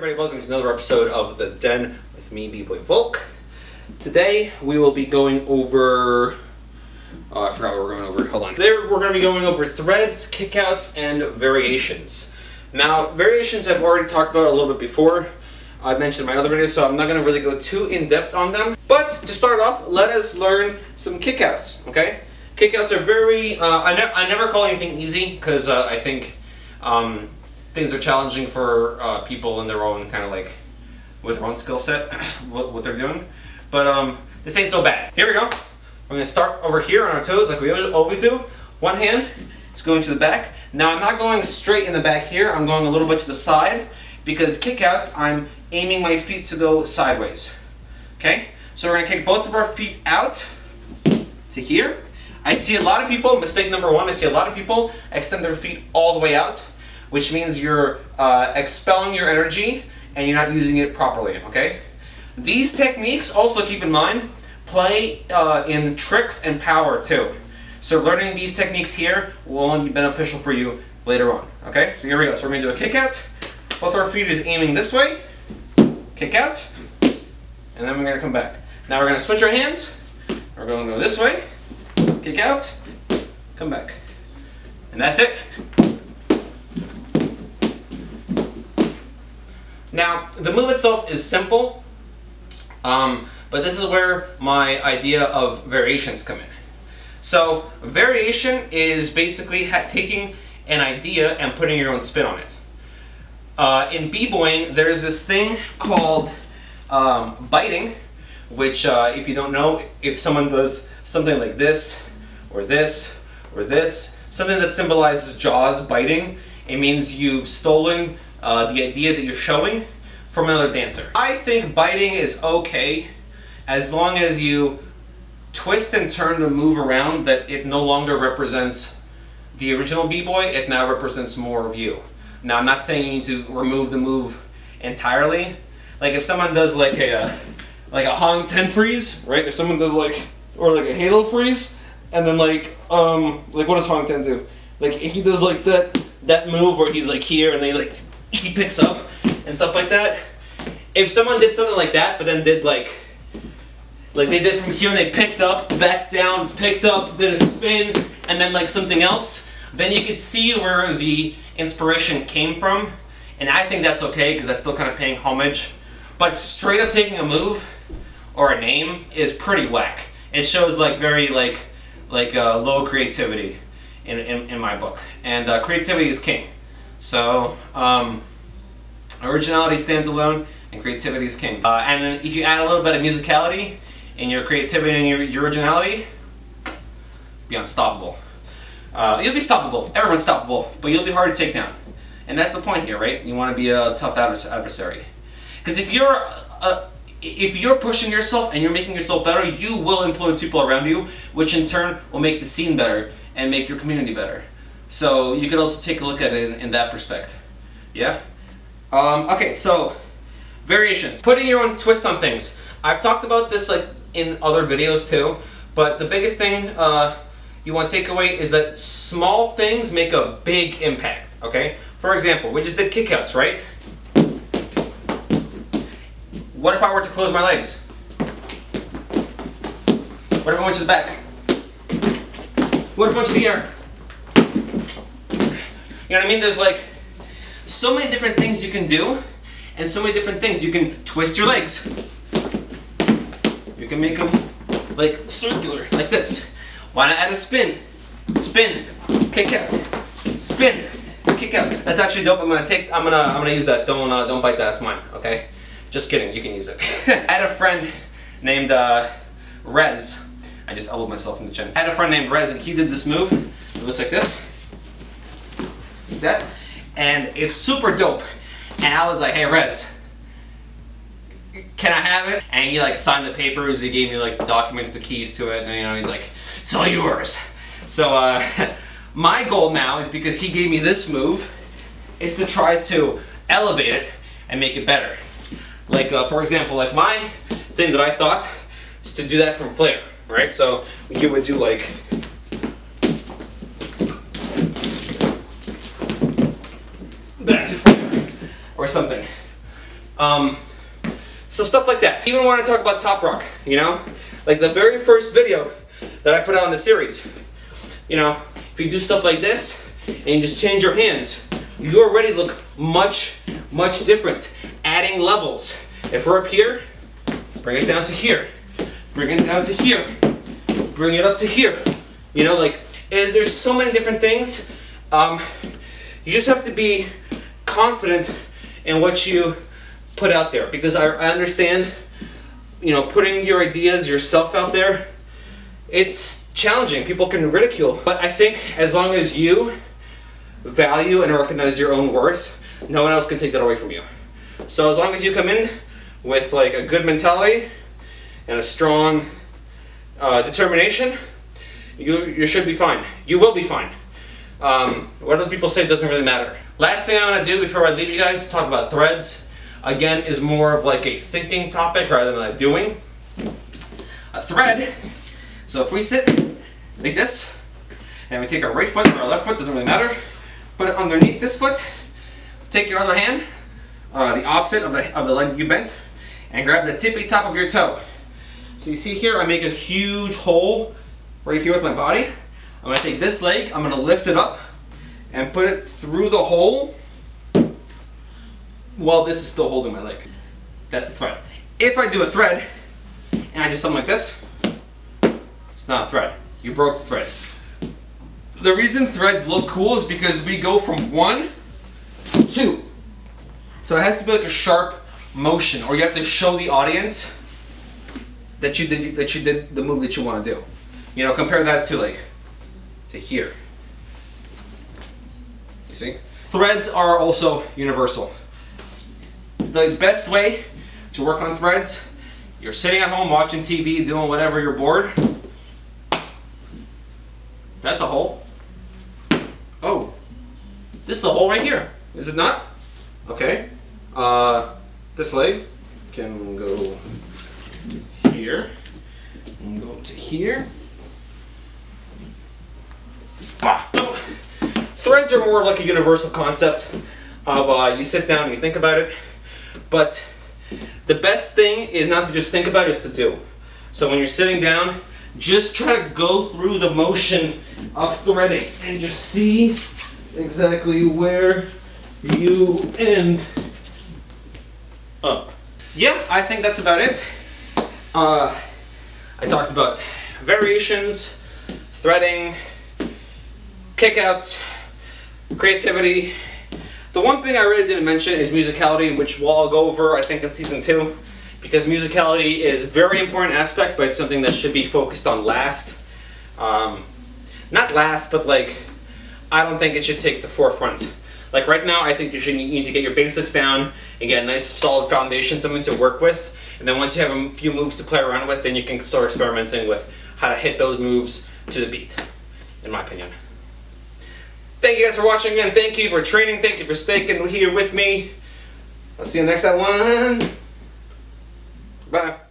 everybody, welcome to another episode of The Den with me, Bboy Volk. Today we will be going over... I forgot what we're going over. Hold on. Today we're going to be going over threads, kickouts, and variations. Now, variations I've already talked about a little bit before. I mentioned in my other videos, so I'm not going to really go too in-depth on them. But to start off, let us learn some kickouts, okay? Kickouts are very... I never call anything easy, because I think... things are challenging for people in their own kind of like with their own skill set, what they're doing. But this ain't so bad. Here we go. We're gonna start over here on our toes like we always do. One hand is going to the back. Now I'm not going straight in the back here. I'm going a little bit to the side because kickouts, I'm aiming my feet to go sideways. Okay? So we're gonna kick both of our feet out to here. I see a lot of people, mistake number one, I see a lot of people extend their feet all the way out, which means you're expelling your energy and you're not using it properly, okay? These techniques, also keep in mind, play in tricks and power too. So learning these techniques here will only be beneficial for you later on, okay? So here we go. So we're gonna do a kick out. Both our feet is aiming this way, kick out, and then we're gonna come back. Now we're gonna switch our hands. We're gonna go this way, kick out, come back. And that's it. Now, the move itself is simple, but this is where my idea of variations come in. So, variation is basically taking an idea and putting your own spin on it. In b-boying, there's this thing called biting, which if you don't know, if someone does something like this, or this, or this, something that symbolizes jaws biting, it means you've stolen the idea that you're showing from another dancer. I think biting is okay as long as you twist and turn the move around that it no longer represents the original b-boy, it now represents more of you. Now I'm not saying you need to remove the move entirely. Like if someone does like a Hong 10 freeze, right? If someone does like, or like a Halo freeze, and then like what does Hong 10 do? Like if he does like that move where he's like here and they he picks up and stuff like that. If someone did something like that, but then did like they did from here and they picked up, back down, picked up, then a spin, and then like something else, then you could see where the inspiration came from. And I think that's okay because that's still kind of paying homage. But straight up taking a move or a name is pretty whack. It shows like very low creativity in my book. And creativity is king. So, originality stands alone, and creativity is king. And then if you add a little bit of musicality in your creativity and your originality, be unstoppable. You'll be stoppable. Everyone's stoppable, but you'll be hard to take down. And that's the point here, right? You want to be a tough adversary. Because if you're pushing yourself and you're making yourself better, you will influence people around you, which in turn will make the scene better and make your community better. So you could also take a look at it in that perspective. Yeah? Okay, so variations. Putting your own twist on things. I've talked about this like in other videos too, but the biggest thing you want to take away is that small things make a big impact, okay? For example, we just did kickouts, right? What if I were to close my legs? What if I went to the back? What if I went to the air? You know what I mean? There's like so many different things you can do, and so many different things. You can twist your legs. You can make them like circular, like this. Why not add a spin? Spin, kick out, spin, kick out. That's actually dope. I'm gonna use that. Don't bite that. It's mine. Okay? Just kidding. You can use it. I had a friend named Rez. I just elbowed myself in the chin. I had a friend named Rez, and he did this move. It looks like this. Like that, and it's super dope. And I was like, hey Rez, can I have it? And he like signed the papers, he gave me like the documents, the keys to it, and you know, he's like, it's all yours. So my goal now is, because he gave me this move, is to try to elevate it and make it better. Like for example, like my thing that I thought is to do that from flare, right? So you would do like or something. So stuff like that. Even when I talk about top rock, you know, like the very first video that I put out in the series, you know, if you do stuff like this and you just change your hands, you already look much different. Adding levels. If we're up here, bring it down to here. Bring it down to here. Bring it up to here. You know, like, there's so many different things. You just have to be confident in what you put out there, because I understand, you know, putting your ideas, yourself out there, it's challenging. People can ridicule, but I think as long as you value and recognize your own worth, no one else can take that away from you. So as long as you come in with like a good mentality and a strong determination, you should be fine. You will be fine. What other people say doesn't really matter. Last thing I want to do before I leave you guys, talk about threads. Again, is more of like a thinking topic rather than a doing. A thread. So if we sit like this, and we take our right foot or our left foot, doesn't really matter, put it underneath this foot, take your other hand, the opposite of the leg you bent, and grab the tippy top of your toe. So you see here, I make a huge hole right here with my body. I'm going to take this leg, I'm going to lift it up, and put it through the hole while this is still holding my leg. That's a thread. If I do a thread, and I do something like this, it's not a thread. You broke the thread. The reason threads look cool is because we go from 1 to 2. So it has to be like a sharp motion, or you have to show the audience that you did the move that you want to do. You know, compare that to like, to here. You see? Threads are also universal. The best way to work on threads, you're sitting at home watching TV, doing whatever, you're bored. That's a hole. Oh, this is a hole right here. Is it not? Okay. This leg can go here and go to here. So, threads are more like a universal concept of you sit down and you think about it. But the best thing is not to just think about it, is to do. So when you're sitting down, just try to go through the motion of threading and just see exactly where you end up. Yeah, I think that's about it. I talked about variations, threading, kickouts, creativity. The one thing I really didn't mention is musicality, which I'll go over, I think, in season 2, because musicality is a very important aspect, but it's something that should be focused on last. Not last, but like, I don't think it should take the forefront. Like right now, I think you need to get your basics down and get a nice solid foundation, something to work with, and then once you have a few moves to play around with, then you can start experimenting with how to hit those moves to the beat, in my opinion. Thank you guys for watching again. Thank you for training. Thank you for sticking here with me. I'll see you next one. Bye.